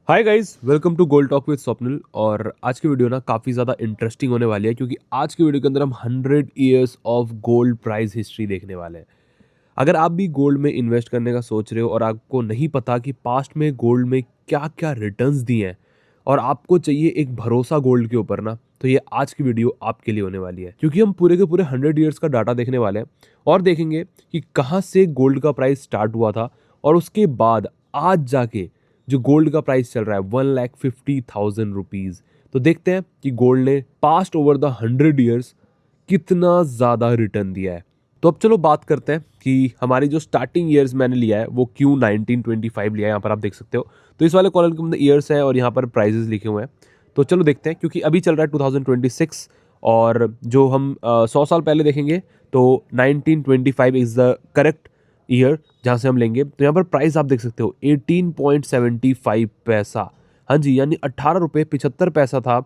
Hi guys, welcome to gold talk with Swapnil. और आज की वीडियो ना काफ़ी ज़्यादा इंटरेस्टिंग होने वाली है क्योंकि आज की वीडियो के अंदर हम 100 years of gold price history देखने वाले हैं। अगर आप भी गोल्ड में इन्वेस्ट करने का सोच रहे हो और आपको नहीं पता कि पास्ट में गोल्ड में क्या क्या रिटर्न्स दिए हैं और आपको चाहिए एक भरोसा गोल्ड के ऊपर ना, तो ये आज की वीडियो आपके लिए होने वाली है क्योंकि हम पूरे के पूरे 100 ईयर्स का डाटा देखने वाले हैं और देखेंगे कि कहाँ से गोल्ड का प्राइस स्टार्ट हुआ था और उसके बाद आज जाके जो गोल्ड का प्राइस चल रहा है 1,50,000 रुपीज़। तो देखते हैं कि गोल्ड ने पास्ट ओवर द 100 ईयर्स कितना ज़्यादा रिटर्न दिया है। तो अब चलो बात करते हैं कि हमारी जो स्टार्टिंग ईयर्स मैंने लिया है वो क्यों 1925 लिया है। यहाँ पर आप देख सकते हो, तो इस वाले कॉलम के अंदर ईयर्स है और यहाँ पर प्राइजेस लिखे हुए हैं। तो चलो देखते हैं, क्योंकि अभी चल रहा है 2026 और जो हम 100 साल पहले देखेंगे तो 1925 इज़ द करेक्ट ईयर जहाँ से हम लेंगे। तो यहाँ पर प्राइस आप देख सकते हो 18.75 पैसा। हाँ जी, यानी 18 रुपये 75 पैसा था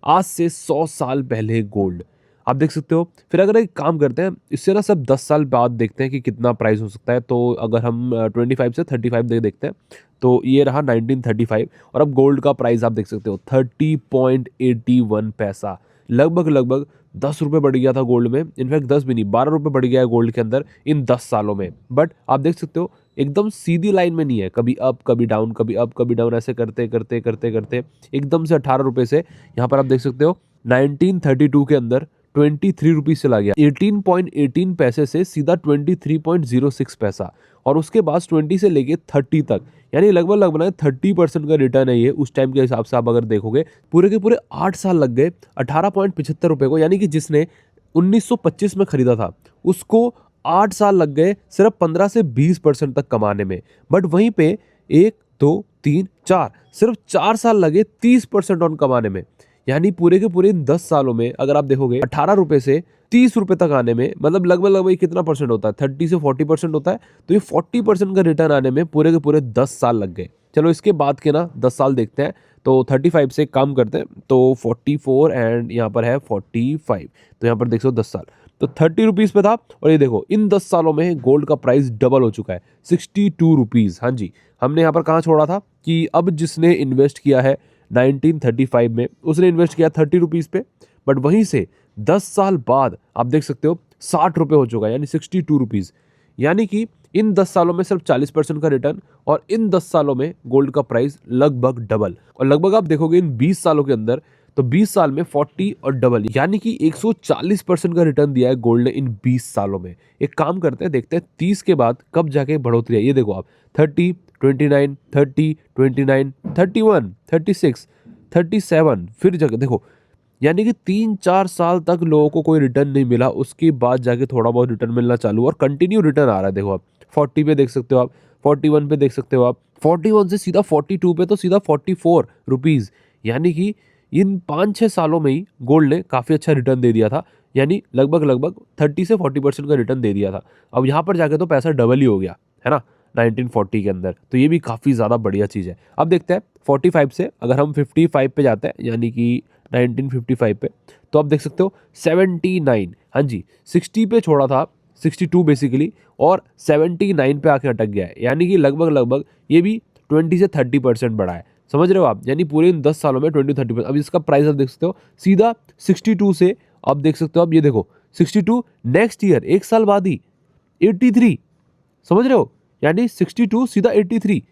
आज से 100 साल पहले गोल्ड। आप देख सकते हो। फिर अगर एक काम करते हैं, इससे ना सब 10 साल बाद देखते हैं कि कितना प्राइस हो सकता है। तो अगर हम 25 से 35 देखते हैं तो ये रहा 1935 और अब गोल्ड का प्राइस आप देख सकते हो 30.81 पैसा। लगभग लगभग 10 रुपये बढ़ गया था गोल्ड में। इनफैक्ट 10 भी नहीं, 12 रुपये बढ़ गया है गोल्ड के अंदर इन 10 सालों में। बट आप देख सकते हो एकदम सीधी लाइन में नहीं है, कभी अप कभी डाउन, कभी अप कभी डाउन, ऐसे करते करते करते करते एकदम से 18 रुपये से यहाँ पर आप देख सकते हो 1932 के अंदर 23 रुपीज चला गया। 18.18 पैसे से सीधा 23.06 पैसा और उसके बाद 20 से लेके 30 तक, यानी लगभग लगभग 30% का रिटर्न है ये उस टाइम के हिसाब से। आप अगर देखोगे पूरे के पूरे 8 साल लग गए 18.75 रुपए को, यानी कि जिसने 1925 में खरीदा था उसको 8 साल लग गए सिर्फ 15 से 20% तक कमाने में। बट वहीं पे 1 2 3 4 सिर्फ 4 साल लगे 30% ऑन कमाने में। यानी पूरे के पूरे इन 10 सालों में अगर आप देखोगे 18 रुपए से 30 रुपए तक आने में, मतलब लगभग लगभग कितना परसेंट होता है, 30 से 40% होता है। तो ये 40% का रिटर्न आने में पूरे के पूरे 10 साल लग गए। चलो इसके बाद के ना 10 साल देखते हैं। तो 35 से काम करते हैं तो 44 एंड यहाँ पर है 45। तो यहाँ पर देख सो 10 साल तो 30 रुपीज़ पे था और ये देखो इन 10 सालों में गोल्ड का प्राइस डबल हो चुका है 62 रुपीज़। हाँ जी, हमने यहाँ पर कहाँ छोड़ा था कि अब जिसने इन्वेस्ट किया है 1935 में उसने इन्वेस्ट किया 30 रुपीज़ पे, बट वहीं से 10 साल बाद आप देख सकते हो 60 रुपये हो चुका है, यानी 62 रुपीज़। यानी कि इन 10 सालों में सिर्फ 40% का रिटर्न और इन 10 सालों में गोल्ड का प्राइस लगभग डबल। और लगभग आप देखोगे इन 20 सालों के अंदर तो 20 साल में 40 और डबल, यानी कि 140% का रिटर्न दिया है गोल्ड ने इन 20 सालों में। एक काम करते हैं, देखते हैं 30 के बाद कब जाके बढ़ोतरी है। ये देखो आप 30 29 30 29 31 36 37 फिर जगह देखो, यानी कि 3-4 साल तक लोगों को कोई रिटर्न नहीं मिला, उसके बाद जाके थोड़ा बहुत रिटर्न मिलना चालू और कंटिन्यू रिटर्न आ रहा है। देखो आप 40 पे देख सकते हो, आप 41 पे देख सकते हो, आप 41 से सीधा 42 पे, तो सीधा 44 रुपीज़। यानी कि इन 5-6 सालों में ही गोल्ड ने काफ़ी अच्छा रिटर्न दे दिया था, यानी लगभग लगभग 30 से 40% का रिटर्न दे दिया था। अब यहाँ पर जाके तो पैसा डबल ही हो गया है ना 1940 के अंदर। तो ये भी काफ़ी ज़्यादा बढ़िया चीज़ है। अब देखते हैं 45 से अगर हम 55 पे जाते हैं, यानी कि 1955 पे, तो आप देख सकते हो 79। हाँ जी, 60 पे छोड़ा था, 62 बेसिकली, और 79 पे आके अटक गया है। यानी कि लगभग लगभग ये भी 20 से 30% बढ़ा है। समझ रहे हो आप, यानी पूरे इन 10 सालों में 20-30%। अब इसका प्राइस आप देख सकते हो सीधा 62 से, आप देख सकते हो, अब ये देखो 62 नेक्स्ट ईयर एक साल बाद ही 83। समझ रहे हो, यानी 62 सीधा 83,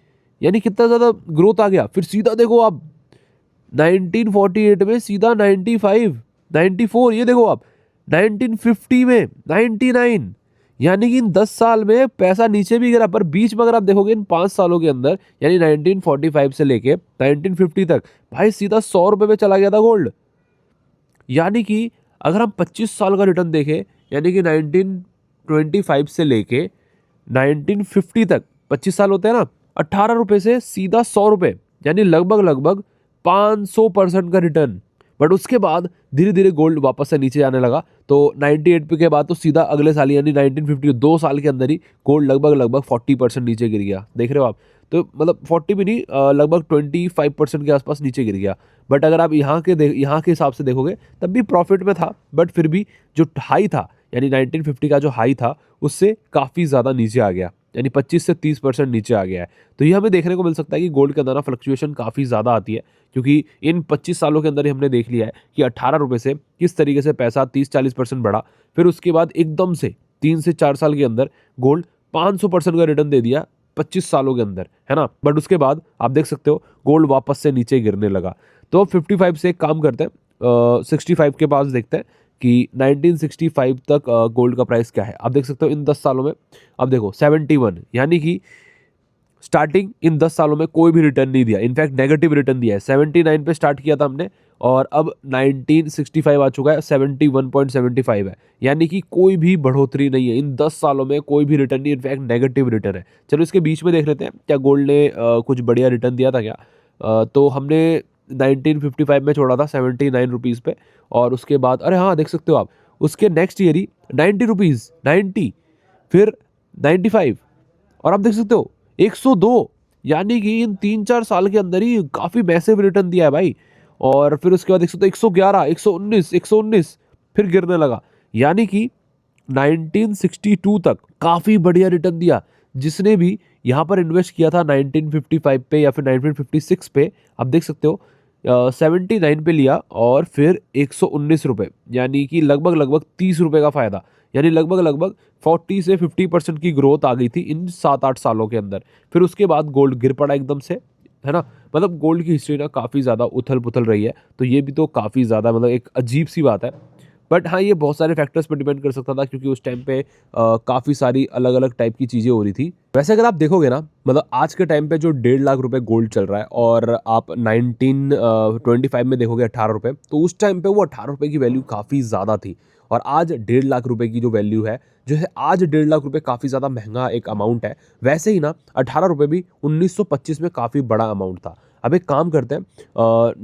यानी कितना ज़्यादा ग्रोथ आ गया। फिर सीधा देखो आप 1948 में सीधा 95 94, ये देखो आप 1950 में 99। यानी कि इन 10 साल में पैसा नीचे भी गिरा, पर बीच में अगर आप देखोगे इन 5 सालों के अंदर, यानी 1945 से लेके 1950 तक, भाई सीधा 100 रुपये में चला गया था गोल्ड। यानी कि अगर हम 25 साल का रिटर्न देखें, यानी कि 1925 से लेके 1950 तक 25 साल होते हैं ना, 18 रुपये से सीधा 100 रुपये, यानी लगभग लगभग 500% का रिटर्न। बट उसके बाद धीरे धीरे गोल्ड वापस से नीचे जाने लगा। तो 98 के बाद तो सीधा अगले साल यानी 1950 2 साल के अंदर ही गोल्ड लगभग लगभग 40% नीचे गिर गया। देख रहे हो आप, तो मतलब 40 भी नहीं, लगभग 25% के आसपास नीचे गिर गया। बट अगर आप यहाँ के हिसाब से देखोगे तब भी प्रॉफिट में था, बट फिर भी जो हाई था यानी 1950 का जो हाई था उससे काफ़ी ज़्यादा नीचे आ गया। यानी 25 से 30% नीचे आ गया है। तो ये हमें देखने को मिल सकता है कि गोल्ड के अंदर ना फ्लक्चुएशन काफ़ी ज़्यादा आती है, क्योंकि इन 25 सालों के अंदर ही हमने देख लिया है कि 18 रुपए से किस तरीके से पैसा 30-40% बढ़ा। फिर उसके बाद एकदम से 3 से 4 साल के अंदर गोल्ड 500% का रिटर्न दे दिया 25 सालों के अंदर, है ना? बट उसके बाद आप देख सकते हो गोल्ड वापस से नीचे गिरने लगा। तो 55 से एक काम करते हैं, 65 के पास देखते हैं कि 1965 तक गोल्ड का प्राइस क्या है। आप देख सकते हो इन 10 सालों में, अब देखो 71, यानी कि स्टार्टिंग इन 10 सालों में कोई भी रिटर्न नहीं दिया, इनफैक्ट नेगेटिव रिटर्न दिया है। 79 पे स्टार्ट किया था हमने और अब 1965 आ चुका है, 71.75 है, यानी कि कोई भी बढ़ोतरी नहीं है इन 10 सालों में, कोई भी रिटर्न नहीं, इनफैक्ट नेगेटिव रिटर्न है। चलो इसके बीच में देख लेते हैं क्या गोल्ड ने कुछ बढ़िया रिटर्न दिया था क्या। तो हमने 1955 में छोड़ा था 79 रुपीज़ पे, और उसके बाद अरे हाँ देख सकते हो आप, उसके नेक्स्ट ईयर ही 90 रुपीज़, 90, फिर 95, और आप देख सकते हो 102, यानी कि इन 3-4 साल के अंदर ही काफ़ी मैसिव रिटर्न दिया है भाई। और फिर उसके बाद देख सकते हो 111, 119, 119, फिर गिरने लगा, यानी कि 1962 तक काफ़ी बढ़िया रिटर्न दिया। जिसने भी यहाँ पर इन्वेस्ट किया था 1955 पे या फिर 1956 पे, आप देख सकते हो 79 पे लिया और फिर 119 रुपये, यानी कि लगभग लगभग 30 रुपये का फ़ायदा, यानी लगभग लगभग 40 से 50% की ग्रोथ आ गई थी इन 7-8 सालों के अंदर। फिर उसके बाद गोल्ड गिर पड़ा एकदम से, है ना? मतलब गोल्ड की हिस्ट्री ना काफ़ी ज़्यादा उथल-पुथल रही है, तो ये भी तो काफ़ी ज़्यादा मतलब एक अजीब-सी बात है। बट हाँ, ये बहुत सारे फैक्टर्स पे डिपेंड कर सकता था, क्योंकि उस टाइम पे काफ़ी सारी अलग-अलग टाइप की चीज़ें हो रही थी। वैसे अगर आप देखोगे ना, मतलब आज के टाइम पे जो 1.5 लाख रुपए गोल्ड चल रहा है और आप 1925 में देखोगे 18 रुपए, तो उस टाइम पे वो 18 रुपए की वैल्यू काफ़ी ज़्यादा थी। और आज 1.5 लाख रुपए की जो वैल्यू है, जो है आज 1.5 लाख रुपए काफ़ी ज़्यादा महँगा एक अमाउंट है। वैसे ही ना 18 रुपए भी 1925 में काफ़ी बड़ा अमाउंट था। अब एक काम करते हैं,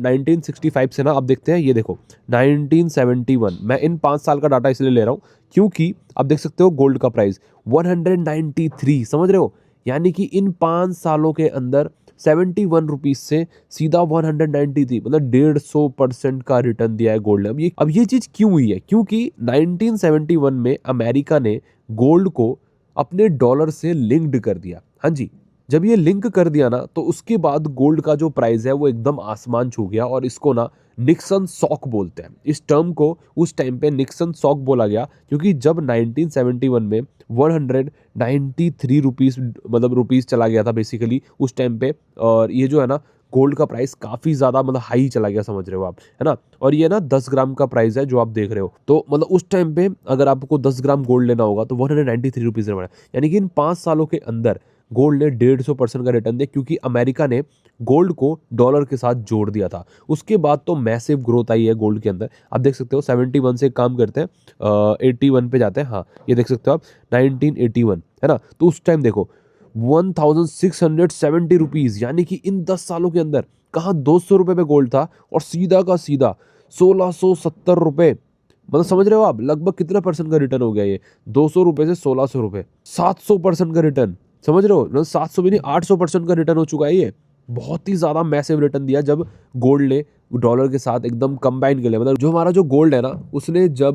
1965 से ना अब देखते हैं, ये देखो 1971, मैं इन 5 साल का डाटा इसलिए ले रहा हूँ क्योंकि आप देख सकते हो गोल्ड का प्राइस 193, समझ रहे हो? यानी कि इन 5 सालों के अंदर 71 रुपीज़ से सीधा 193, मतलब 150% का रिटर्न दिया है गोल्ड ने। अब ये चीज़ क्यों हुई है? क्योंकि 1971 में अमेरिका ने गोल्ड को अपने डॉलर से लिंक्ड कर दिया। हाँ जी, जब ये लिंक कर दिया ना, तो उसके बाद गोल्ड का जो प्राइस है वो एकदम आसमान छू गया, और इसको ना निक्सन शॉक बोलते हैं। इस टर्म को उस टाइम पे निक्सन शॉक बोला गया, क्योंकि जब 1971 में 193 रुपीज़, मतलब रुपीज़ चला गया था बेसिकली उस टाइम पे, और ये जो है ना गोल्ड का प्राइस काफ़ी ज़्यादा मतलब हाई चला गया, समझ रहे हो आप, है ना? और ये ना 10 ग्राम का प्राइस है जो आप देख रहे हो, तो मतलब उस टाइम पे अगर आपको 10 ग्राम गोल्ड लेना होगा तो 193 रुपीज़ में पड़ा। यानी कि इन 5 सालों के अंदर गोल्ड ने 150% का रिटर्न दिया, क्योंकि अमेरिका ने गोल्ड को डॉलर के साथ जोड़ दिया था। उसके बाद तो मैसिव ग्रोथ आई है गोल्ड के अंदर। आप देख सकते हो 71 से एक काम करते हैं, 81 पे जाते हैं। हाँ, ये देख सकते हो आप 1981, है ना? तो उस टाइम देखो 1670 रुपीज़, यानी कि इन 10 सालों के अंदर कहाँ 200 रुपये पे गोल्ड था और सीधा का सीधा 1670 रुपये, मतलब समझ रहे हो आप लगभग कितना परसेंट का रिटर्न हो गया ये? 200 रुपये से 1600 रुपये, 700% का रिटर्न, समझ रहे हो? मतलब 700 भी नहीं, 800% का रिटर्न हो चुका है ये। बहुत ही ज़्यादा मैसिव रिटर्न दिया जब गोल्ड ने डॉलर के साथ एकदम कंबाइन कर लिया। मतलब जो हमारा जो गोल्ड है ना, उसने जब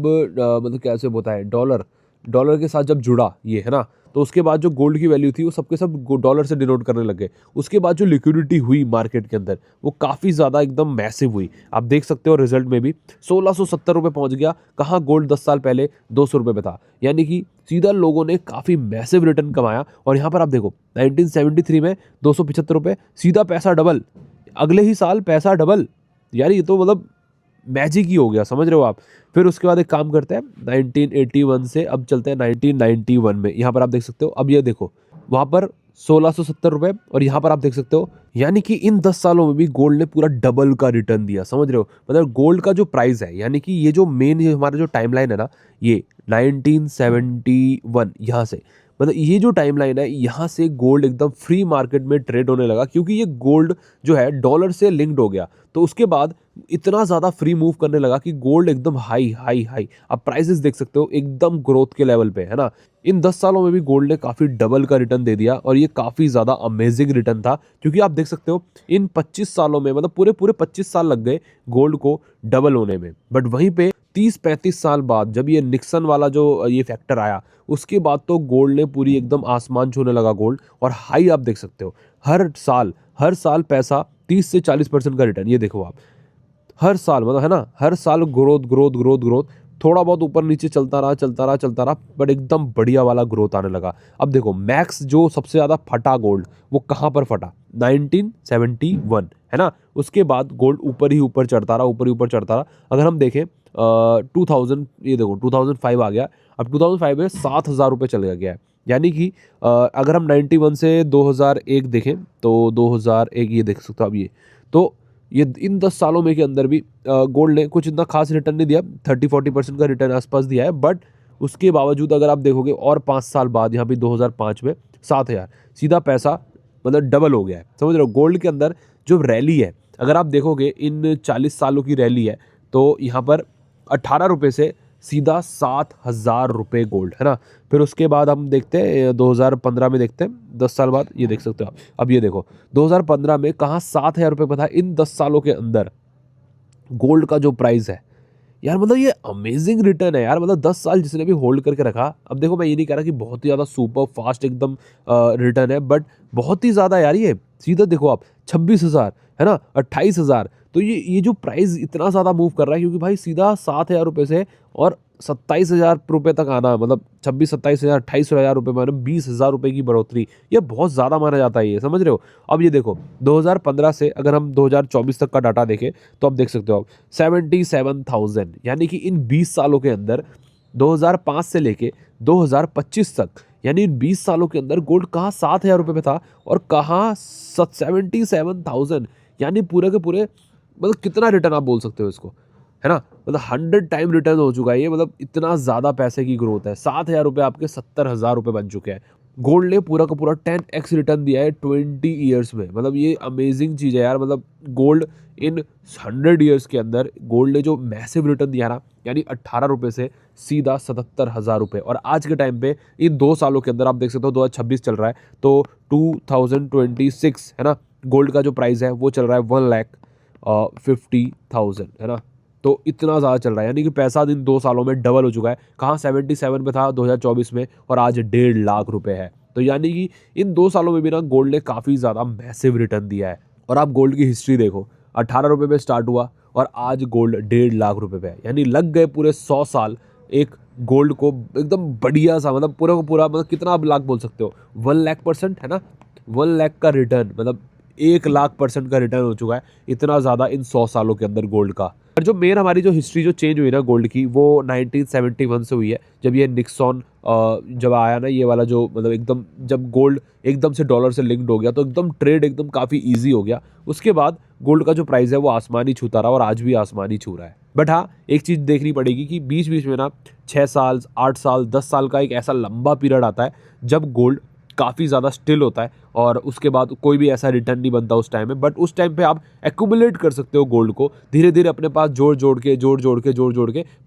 मतलब कैसे होता है, डॉलर डॉलर के साथ जब जुड़ा ये, है ना? तो उसके बाद जो गोल्ड की वैल्यू थी वो सब के सब डॉलर से डिनोट करने लग गए। उसके बाद जो लिक्विडिटी हुई मार्केट के अंदर वो काफ़ी ज़्यादा एकदम मैसिव हुई। आप देख सकते हो रिजल्ट में भी 1670 रुपये पहुंच गया। कहाँ गोल्ड 10 साल पहले 200 रुपये पे था। यानी कि सीधा लोगों ने काफ़ी मैसिव रिटर्न कमाया। और यहाँ पर आप देखो 1973 में 275 रुपये, सीधा पैसा डबल, अगले ही साल पैसा डबल। यार ये तो मतलब मैजिक ही हो गया, समझ रहे हो आप? फिर उसके बाद एक काम करते हैं 1981 से अब चलते हैं 1991 में। यहाँ पर आप देख सकते हो, अब ये देखो वहाँ पर 1670 रुपये और यहाँ पर आप देख सकते हो, यानी कि इन 10 सालों में भी गोल्ड ने पूरा डबल का रिटर्न दिया, समझ रहे हो? मतलब गोल्ड का जो प्राइस है, यानी कि ये जो मेन हमारा जो टाइमलाइन है ना, ये 1971 यहाँ से, मतलब ये जो टाइमलाइन है यहाँ से गोल्ड एकदम फ्री मार्केट में ट्रेड होने लगा, क्योंकि ये गोल्ड जो है डॉलर से लिंक्ड हो गया। तो उसके बाद इतना ज़्यादा फ्री मूव करने लगा कि गोल्ड एकदम हाई हाई हाई, अब प्राइसेस देख सकते हो एकदम ग्रोथ के लेवल पे, है ना? इन 10 सालों में भी गोल्ड ने काफ़ी डबल का रिटर्न दे दिया, और ये काफ़ी ज़्यादा अमेजिंग रिटर्न था, क्योंकि आप देख सकते हो इन 25 सालों में, मतलब पूरे पूरे 25 साल लग गए गोल्ड को डबल होने में। बट वहीं पे 30-35 साल बाद जब ये निक्सन वाला जो ये फैक्टर आया, उसके बाद तो गोल्ड ने पूरी एकदम आसमान छूने लगा गोल्ड। और हाई आप देख सकते हो, हर साल पैसा 30 से 40% का रिटर्न, ये देखो आप, हर साल मतलब है ना, हर साल ग्रोथ ग्रोथ ग्रोथ ग्रोथ, थोड़ा बहुत ऊपर नीचे चलता रहा चलता रहा चलता रहा, बट एकदम बढ़िया वाला ग्रोथ आने लगा। अब देखो मैक्स जो सबसे ज़्यादा फटा गोल्ड, वो कहाँ पर फटा, 1971, है ना। उसके बाद गोल्ड ऊपर ही ऊपर चढ़ता रहा, ऊपर ही ऊपर चढ़ता रहा। अगर हम देखें 2000, ये देखो 2005 आ गया, अब 2005 में 7,000 रुपये चले गया है। यानी कि अगर हम 91 से 2001 देखें तो 2001 ये देख सकते हो आप, ये तो ये इन 10 सालों में के अंदर भी गोल्ड ने कुछ इतना खास रिटर्न नहीं दिया, 30-40% का रिटर्न आसपास दिया है। बट उसके बावजूद अगर आप देखोगे और 5 साल बाद यहाँ पे 2005 में 7,000, सीधा पैसा मतलब डबल हो गया है, समझ रहे हो। गोल्ड के अंदर जो रैली है, अगर आप देखोगे इन 40 सालों की रैली है, तो यहाँ पर 18 रुपये से सीधा 7,000 रुपये गोल्ड, है ना। फिर उसके बाद हम देखते हैं 2015 में, देखते हैं 10 साल बाद, ये देख सकते हो आप। अब ये देखो 2015 में कहाँ 7,000 रुपये पर था, इन 10 सालों के अंदर गोल्ड का जो प्राइस है यार, मतलब ये अमेजिंग रिटर्न है यार। मतलब 10 साल जिसने भी होल्ड करके रखा, अब देखो मैं ये नहीं कह रहा कि बहुत ही ज़्यादा सुपर फास्ट एकदम रिटर्न है, बट बहुत ही ज़्यादा यार। ये सीधा देखो आप, 26,000, है ना, 28,000, तो ये जो प्राइस इतना ज़्यादा मूव कर रहा है, क्योंकि भाई सीधा 7,000 रुपये से और 27,000 रुपये तक आना, मतलब 26-27,000, 28,000 रुपये, मतलब 20,000 रुपये की बढ़ोतरी, ये बहुत ज़्यादा माना जाता है, ये समझ रहे हो। अब ये देखो 2015 से अगर हम 2024 तक का डाटा देखें, तो आप देख सकते हो आप 77,000, यानी कि इन 20 सालों के अंदर 2005 से लेके 2025 तक, यानी इन 20 सालों के अंदर गोल्ड कहाँ 7,000 रुपये पे था और कहाँ 77,000, यानी पूरे के पूरे, मतलब कितना रिटर्न आप बोल सकते हो इसको, है ना। मतलब 100 टाइम रिटर्न हो चुका है ये, मतलब इतना ज़्यादा पैसे की ग्रोथ है। 7,000 रुपये आपके 70,000 रुपये बन चुके हैं। गोल्ड ने पूरा का पूरा 10x रिटर्न दिया है 20 ईयर्स में, मतलब ये अमेजिंग चीज़ है यार। मतलब गोल्ड इन 100 ईयर्स के अंदर गोल्ड ने जो मैसिव रिटर्न दिया ना, यानी 18 रुपये से सीधा 77,000 रुपये। और आज के टाइम पे इन 2 सालों के अंदर आप देख सकते हो, 2026 चल रहा है, तो 2026, है ना, गोल्ड का जो प्राइस है वो चल रहा है 1,50,000, है ना। तो इतना ज़्यादा चल रहा है, यानी कि पैसा इन 2 सालों में डबल हो चुका है। कहाँ 77 पे था 2024 में, और आज 1,50,000 रुपये है। तो यानी कि इन 2 सालों में भी ना गोल्ड ने काफ़ी ज़्यादा मैसिव रिटर्न दिया है। और आप गोल्ड की हिस्ट्री देखो, 18 रुपये में स्टार्ट हुआ और आज गोल्ड 1,50,000 रुपये पे है, यानी लग गए पूरे 100 साल एक गोल्ड को एकदम बढ़िया सा, मतलब पूरा का पूरा, मतलब कितना आप लाख बोल सकते हो, 1,00,000%, है ना, 1,00,000 का रिटर्न, मतलब 1,00,000% का रिटर्न हो चुका है, इतना ज़्यादा इन 100 सालों के अंदर गोल्ड का। और जो मेन हमारी जो हिस्ट्री जो चेंज हुई ना गोल्ड की, वो 1971 से हुई है, जब ये निक्सॉन जब आया ना, ये वाला जो, मतलब एकदम जब गोल्ड एकदम से डॉलर से लिंक्ड हो गया, तो एकदम ट्रेड एकदम काफ़ी ईजी हो गया। उसके बाद गोल्ड का जो प्राइस है वो आसमानी छूता रहा, और आज भी आसमानी छू रहा है। बट हाँ, एक चीज़ देखनी पड़ेगी कि बीच बीच में ना 6 साल, 8 साल, 10 साल का एक ऐसा लंबा पीरियड आता है जब गोल्ड काफ़ी ज़्यादा स्टिल होता है, और उसके बाद कोई भी ऐसा रिटर्न नहीं बनता उस टाइम में। बट उस टाइम पे आप एक्यूमुलेट कर सकते हो गोल्ड को, धीरे धीरे अपने पास जोड़ जोड़ के,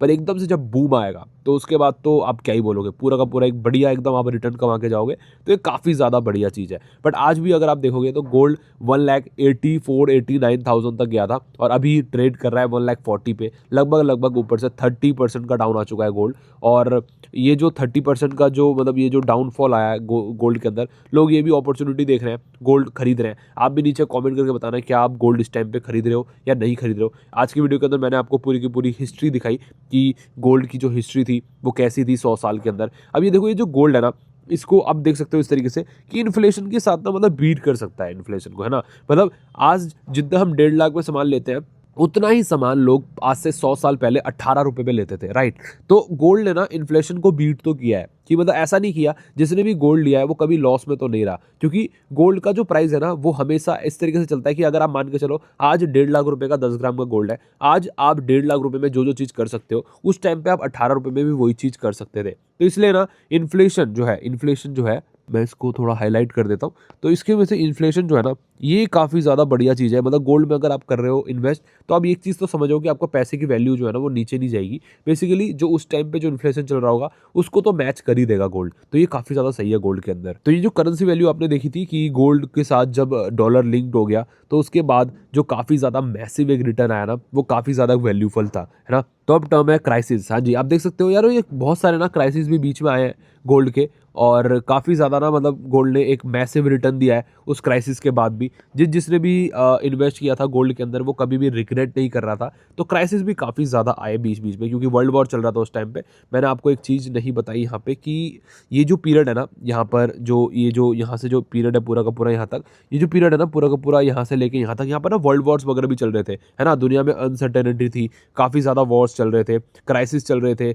पर एकदम से जब बूम आएगा तो उसके बाद तो आप क्या ही बोलोगे, पूरा का पूरा एक बढ़िया एकदम आप रिटर्न कमा के जाओगे। तो ये काफ़ी ज़्यादा बढ़िया चीज़ है। बट आज भी अगर आप देखोगे तो गोल्ड 1,84,89,000 तक गया था, और अभी ट्रेड कर रहा है 1,40,000 पे, लगभग ऊपर से 30% का डाउन आ चुका है गोल्ड। और ये जो 30% का जो, मतलब ये जो डाउनफॉल आया है गोल्ड के अंदर, लोग ये भी अपॉर्चुनिटी देख रहे हैं, गोल्ड खरीद रहे हैं। आप भी नीचे कमेंट करके बताना क्या आप गोल्ड इस टाइम पे खरीद रहे हो या नहीं खरीद रहे हो। आज की वीडियो के अंदर मैंने आपको पूरी की पूरी हिस्ट्री दिखाई कि गोल्ड की जो हिस्ट्री थी वो कैसी थी 100 साल के अंदर। अब ये देखो, ये जो गोल्ड है ना, इसको आप देख सकते हो इस तरीके से कि इन्फ्लेशन के साथ ना, मतलब बीट कर सकता है इन्फ्लेशन को, है ना। मतलब आज जितना हम 1,50,000 में सामान लेते हैं, उतना ही सामान लोग आज से 100 साल पहले 18 रुपये में लेते थे, राइट। तो गोल्ड ने ना इन्फ्लेशन को बीट तो किया है, कि मतलब ऐसा नहीं किया, जिसने भी गोल्ड लिया है वो कभी लॉस में तो नहीं रहा, क्योंकि गोल्ड का जो प्राइस है ना वो हमेशा इस तरीके से चलता है कि अगर आप मान के चलो आज 1,50,000 रुपये का 10 ग्राम का गोल्ड है, आज आप 1,50,000 रुपये में जो जो चीज़ कर सकते हो, उस टाइम पे आप 18 रुपये में भी वही चीज़ कर सकते थे। तो इसलिए ना इन्फ्लेशन जो है मैं इसको थोड़ा हाईलाइट कर देता हूँ। तो इसकी वजह से इन्फ्लेशन जो है ना, ये काफ़ी ज़्यादा बढ़िया चीज़ है। मतलब गोल्ड में अगर आप कर रहे हो इन्वेस्ट, तो आप एक चीज़ तो समझो कि आपका पैसे की वैल्यू जो है ना वो नीचे नहीं जाएगी। बेसिकली जो उस टाइम पे जो इन्फ्लेशन चल रहा होगा उसको तो मैच कर ही देगा गोल्ड। तो ये काफ़ी ज़्यादा सही है गोल्ड के अंदर। तो ये जो करेंसी वैल्यू आपने देखी थी कि गोल्ड के साथ जब डॉलर लिंक्ड हो गया, तो उसके बाद जो काफ़ी ज़्यादा मैसिव एक रिटर्न आया ना, वो काफ़ी ज़्यादा वैल्यूफुल था, है ना? तो अब टर्म है क्राइसिस। हाँ जी, आप देख सकते हो यार, ये बहुत सारे ना क्राइसिस भी बीच में आए हैं गोल्ड के, और काफ़ी ज़्यादा ना मतलब गोल्ड ने एक मैसिव रिटर्न दिया है उस क्राइसिस के बाद भी। जिसने भी इन्वेस्ट किया था गोल्ड के अंदर, वो कभी भी रिग्रेट नहीं कर रहा था। तो क्राइसिस भी काफ़ी ज़्यादा आए बीच-बीच में, क्योंकि वर्ल्ड वॉर चल रहा था उस टाइम पे। मैंने आपको एक चीज़ नहीं बताई यहाँ पे कि ये जो पीरियड है ना, यहाँ पर जो यहाँ से जो पीरियड है पूरा का पूरा यहाँ तक, ये जो पीरियड है ना पूरा का पूरा यहाँ से लेके यहाँ तक, यहाँ पर ना वर्ल्ड वॉर्स वगैरह भी चल रहे थे, है ना? दुनिया में अनसर्टेनिटी थी, काफ़ी ज़्यादा वॉर्स चल रहे थे, क्राइसिस चल रहे थे,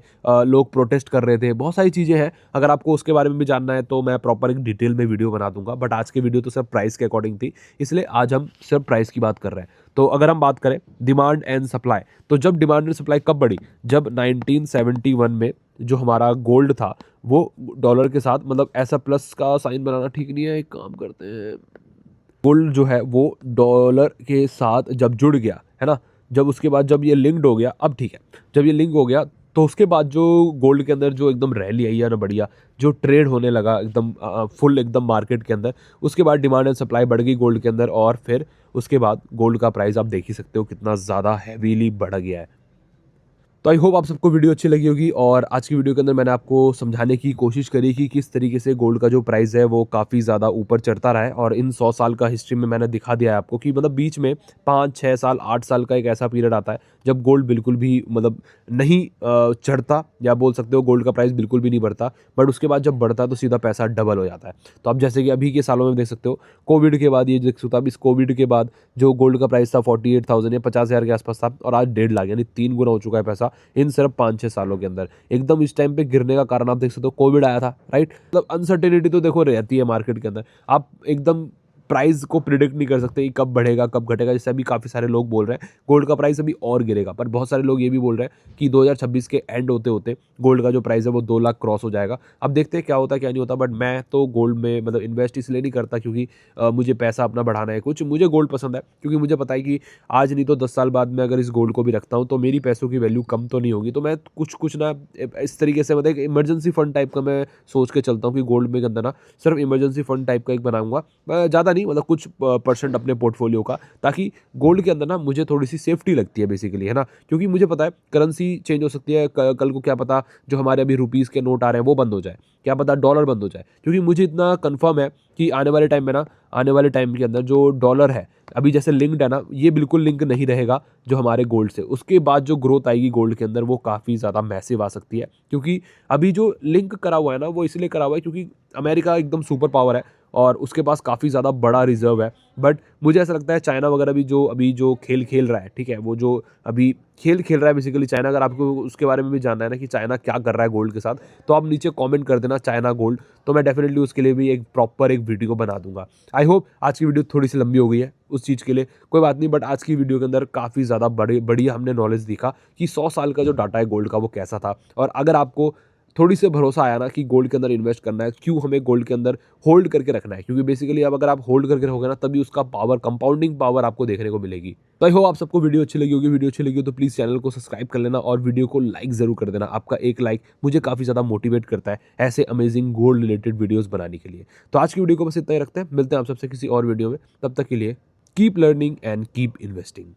लोग प्रोटेस्ट कर रहे थे, बहुत सारी चीज़ें हैं। अगर आपको उसके बारे में भी जानना है तो मैं प्रॉपर एक डिटेल में वीडियो बना दूंगा, बट आज की वीडियो तो सिर्फ प्राइस के अकॉर्डिंग थी, इसलिए आज हम सिर्फ प्राइस की बात कर रहे हैं। तो अगर हम बात करें डिमांड एंड सप्लाई, तो जब डिमांड एंड सप्लाई कब बढ़ी? जब 1971 में जो हमारा गोल्ड था वो डॉलर के साथ, मतलब ऐसा प्लस का साइन बनाना ठीक नहीं है, एक काम करते हैं, गोल्ड जो है वो डॉलर के साथ जब जुड़ गया, है ना? जब उसके बाद जब ये लिंक्ड हो गया, अब ठीक है, जब ये लिंक हो गया तो उसके बाद जो गोल्ड के अंदर जो एकदम रैली आई है ना बढ़िया, जो ट्रेड होने लगा एकदम फुल एकदम मार्केट के अंदर, उसके बाद डिमांड एंड सप्लाई बढ़ गई गोल्ड के अंदर, और फिर उसके बाद गोल्ड का प्राइस आप देख ही सकते हो कितना ज़्यादा हैवीली बढ़ गया है। तो आई होप आप सबको वीडियो अच्छी लगी होगी, और आज की वीडियो के अंदर मैंने आपको समझाने की कोशिश करी कि किस तरीके से गोल्ड का जो प्राइस है वो काफ़ी ज़्यादा ऊपर चढ़ता रहा है, और इन 100 साल का हिस्ट्री में मैंने दिखा दिया है आपको कि मतलब बीच में 5-6 साल 8 साल का एक ऐसा पीरियड आता है जब गोल्ड बिल्कुल भी मतलब नहीं चढ़ता, या बोल सकते हो गोल्ड का प्राइस बिल्कुल भी नहीं बढ़ता, बट उसके बाद जब बढ़ता है तो सीधा पैसा डबल हो जाता है। तो आप जैसे कि अभी के सालों में देख सकते हो, कोविड के बाद ये देख सकते हो, अब इस कोविड के बाद जो गोल्ड का प्राइस था 48,000 या 50,000 के आसपास था, और आज 1.5 लाख यानी 3 गुना हो चुका है पैसा इन सिर्फ 5-6 सालों के अंदर। एकदम इस टाइम पे गिरने का कारण आप देख सकते हो, कोविड आया था, राइट? मतलब अनसर्टेनिटी तो देखो रहती है मार्केट के अंदर। आप एकदम प्राइस को प्रिडिक्ट नहीं कर सकते कि कब बढ़ेगा कब घटेगा। जैसे अभी काफ़ी सारे लोग बोल रहे हैं गोल्ड का प्राइस अभी और गिरेगा, पर बहुत सारे लोग ये भी बोल रहे हैं कि 2026 के एंड होते होते गोल्ड का जो प्राइस है वो 2 लाख क्रॉस हो जाएगा। अब देखते हैं क्या होता है क्या नहीं होता, बट मैं तो गोल्ड में मतलब इन्वेस्ट इसलिए नहीं करता क्योंकि मुझे पैसा अपना बढ़ाना है कुछ, मुझे गोल्ड पसंद है क्योंकि मुझे पता है कि आज नहीं तो 10 साल बाद मैं अगर इस गोल्ड को भी रखता हूँ तो मेरी पैसों की वैल्यू कम तो नहीं होगी। तो मैं कुछ कुछ ना इस तरीके से मतलब एक इमरजेंसी फंड टाइप का मैं सोच के चलता हूँ कि गोल्ड में के अंदर ना सिर्फ इमरजेंसी फंड टाइप का एक बनाऊंगा, ज़्यादा नहीं, मतलब कुछ परसेंट अपने पोर्टफोलियो का, ताकि गोल्ड के अंदर ना मुझे थोड़ी सी सेफ्टी लगती है बेसिकली, है ना? क्योंकि मुझे पता है करेंसी चेंज हो सकती है, कल को क्या पता जो हमारे अभी रुपीज़ के नोट आ रहे हैं वो बंद हो जाए, क्या पता डॉलर बंद हो जाए। क्योंकि मुझे इतना कंफर्म है कि आने वाले टाइम में ना, आने वाले टाइम के अंदर जो डॉलर है अभी जैसे लिंक्ड है ना, ये बिल्कुल लिंक नहीं रहेगा जो हमारे गोल्ड से। उसके बाद जो ग्रोथ आएगी गोल्ड के अंदर वो काफ़ी ज़्यादा मैसिव आ सकती है, क्योंकि अभी जो लिंक करा हुआ है ना वो इसलिए करा हुआ है क्योंकि अमेरिका एकदम सुपर पावर है और उसके पास काफ़ी ज़्यादा बड़ा रिजर्व है। बट मुझे ऐसा लगता है चाइना वगैरह भी जो अभी जो खेल खेल रहा है, ठीक है, वो जो अभी खेल खेल रहा है बेसिकली चाइना, अगर आपको उसके बारे में भी जानना है ना कि चाइना क्या कर रहा है गोल्ड के साथ, तो आप नीचे कमेंट कर देना चाइना गोल्ड, तो मैं डेफिनेटली उसके लिए भी एक प्रॉपर एक वीडियो बना दूंगा। आई होप आज की वीडियो थोड़ी सी लंबी हो गई है उस चीज़ के लिए, कोई बात नहीं, बट आज की वीडियो के अंदर काफ़ी ज़्यादा बढ़िया हमने नॉलेज दिखा कि 100 साल का जो डाटा है गोल्ड का वो कैसा था। और अगर आपको थोड़ी सी भरोसा आया ना कि गोल्ड के अंदर इन्वेस्ट करना है, क्यों हमें गोल्ड के अंदर होल्ड करके रखना है, क्योंकि बेसिकली अब अगर आप होल्ड करके रहोगे ना तभी उसका पावर, कंपाउंडिंग पावर आपको देखने को मिलेगी। तो आई होप आप सबको वीडियो अच्छी लगी होगी। वीडियो अच्छी लगी हो तो प्लीज़ चैनल को सब्सक्राइब कर लेना और वीडियो को लाइक ज़रूर कर देना। आपका एक लाइक मुझे काफ़ी ज़्यादा मोटिवेट करता है ऐसे अमेजिंग गोल्ड रिलेटेड वीडियोज़ बनाने के लिए। तो आज की वीडियो को बस इतना ही रखते हैं, मिलते हैं आप सबसे किसी और वीडियो में, तब तक के लिए keep learning and keep investing.